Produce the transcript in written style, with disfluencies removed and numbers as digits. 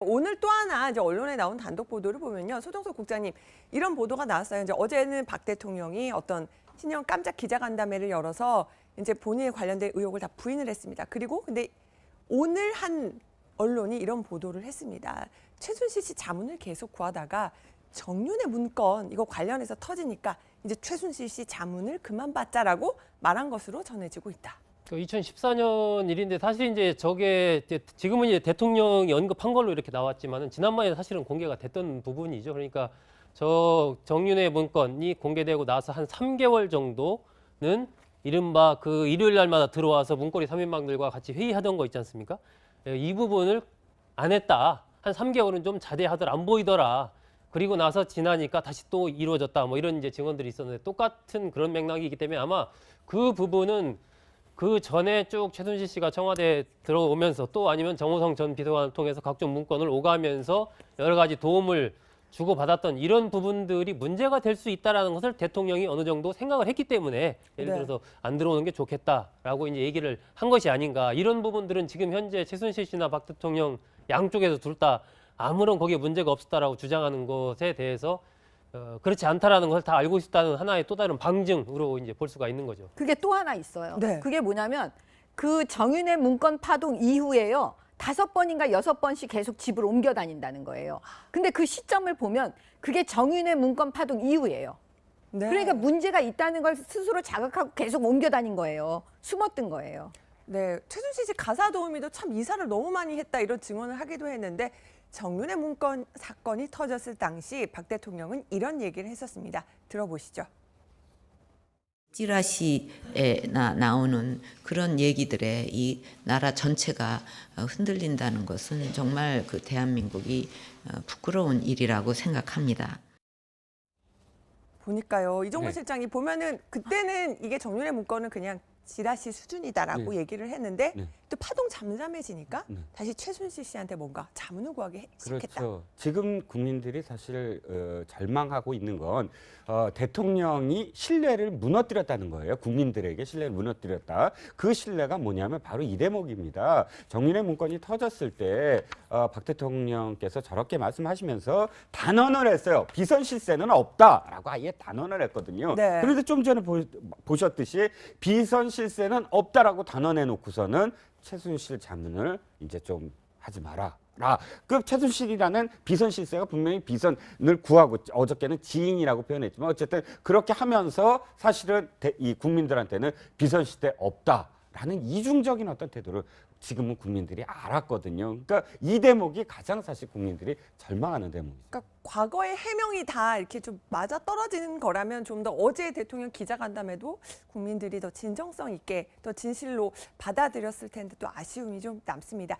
오늘 또 하나 이제 언론에 나온 단독 보도를 보면요. 소정석 국장님, 이런 보도가 나왔어요. 이제 어제는 박 대통령이 어떤 신형 깜짝 기자간담회를 열어서 이제 본인에 관련된 의혹을 다 부인을 했습니다. 그리고 근데 오늘 한 언론이 이런 보도를 했습니다. 최순실 씨 자문을 계속 구하다가 정윤의 문건 이거 관련해서 터지니까 이제 최순실 씨 자문을 그만 받자라고 말한 것으로 전해지고 있다. 2014년 일인데 사실 이제 저게 이제 지금은 이제 대통령이 언급한 걸로 이렇게 나왔지만은 지난번에 사실은 공개가 됐던 부분이죠. 그러니까 저 정윤의 문건이 공개되고 나서 한 3개월 정도는 이른바 그 일요일 날마다 들어와서 문고리 3인방들과 같이 회의하던 거 있지 않습니까? 이 부분을 안 했다. 한 3개월은 좀 자대하더라, 안 보이더라. 그리고 나서 지나니까 다시 또 이루어졌다. 뭐 이런 이제 증언들이 있었는데 똑같은 그런 맥락이기 때문에 아마 그 부분은 그 전에 쭉 최순실 씨가 청와대에 들어오면서 또 아니면 정호성 전 비서관을 통해서 각종 문건을 오가면서 여러 가지 도움을 주고받았던 이런 부분들이 문제가 될 수 있다는 것을 대통령이 어느 정도 생각을 했기 때문에 예를 들어서 안 들어오는 게 좋겠다라고 이제 얘기를 한 것이 아닌가. 이런 부분들은 지금 현재 최순실 씨나 박 대통령 양쪽에서 둘 다 아무런 거기에 문제가 없었다라고 주장하는 것에 대해서 그렇지 않다라는 것을 다 알고 있다는 하나의 또 다른 방증으로 이제 볼 수가 있는 거죠. 그게 또 하나 있어요. 네. 그게 뭐냐면 그 정윤의 문건 파동 이후에요. 5번인가 6번씩 계속 집을 옮겨 다닌다는 거예요. 근데 그 시점을 보면 그게 정윤의 문건 파동 이후예요. 네. 그러니까 문제가 있다는 걸 스스로 자각하고 계속 옮겨 다닌 거예요. 숨었던 거예요. 네, 최순실 씨 가사 도우미도 참 이사를 너무 많이 했다 이런 증언을 하기도 했는데 정윤의 문건 사건이 터졌을 당시 박 대통령은 이런 얘기를 했었습니다. 들어보시죠. 찌라시에 나오는 그런 얘기들에 이 나라 전체가 흔들린다는 것은 정말 그 대한민국이 부끄러운 일이라고 생각합니다. 보니까요. 이종걸 네. 실장이 보면은 그때는 이게 정윤의 문건은 그냥 지라시 수준이다라고 네. 얘기를 했는데 네. 또 파동 잠잠해지니까 네. 다시 최순실 씨한테 뭔가 자문을 구하기 시작했다. 그렇죠. 지금 국민들이 사실 절망하고 있는 건 대통령이 신뢰를 무너뜨렸다는 거예요. 국민들에게 신뢰를 무너뜨렸다. 그 신뢰가 뭐냐면 바로 이 대목입니다. 정윤의 문건이 터졌을 때 박 대통령께서 저렇게 말씀하시면서 단언을 했어요. 비선 실세는 없다라고 아예 단언을 했거든요. 네. 그런데 좀 전에 보셨듯이 비선 실세는 없다라고 단언해 놓고서는 최순실 자문을 이제 좀 하지 마라. 그 최순실이라는 비선 실세가 분명히 비선을 구하고 어저께는 지인이라고 표현했지만 어쨌든 그렇게 하면서 사실은 이 국민들한테는 비선 실세 없다라는 이중적인 어떤 태도를 지금은 국민들이 알았거든요. 그러니까 이 대목이 가장 사실 국민들이 절망하는 대목이죠. 그러니까 과거의 해명이 다 이렇게 좀 맞아 떨어지는 거라면 좀 더 어제 대통령 기자간담회도 국민들이 더 진정성 있게 더 진실로 받아들였을 텐데 또 아쉬움이 좀 남습니다.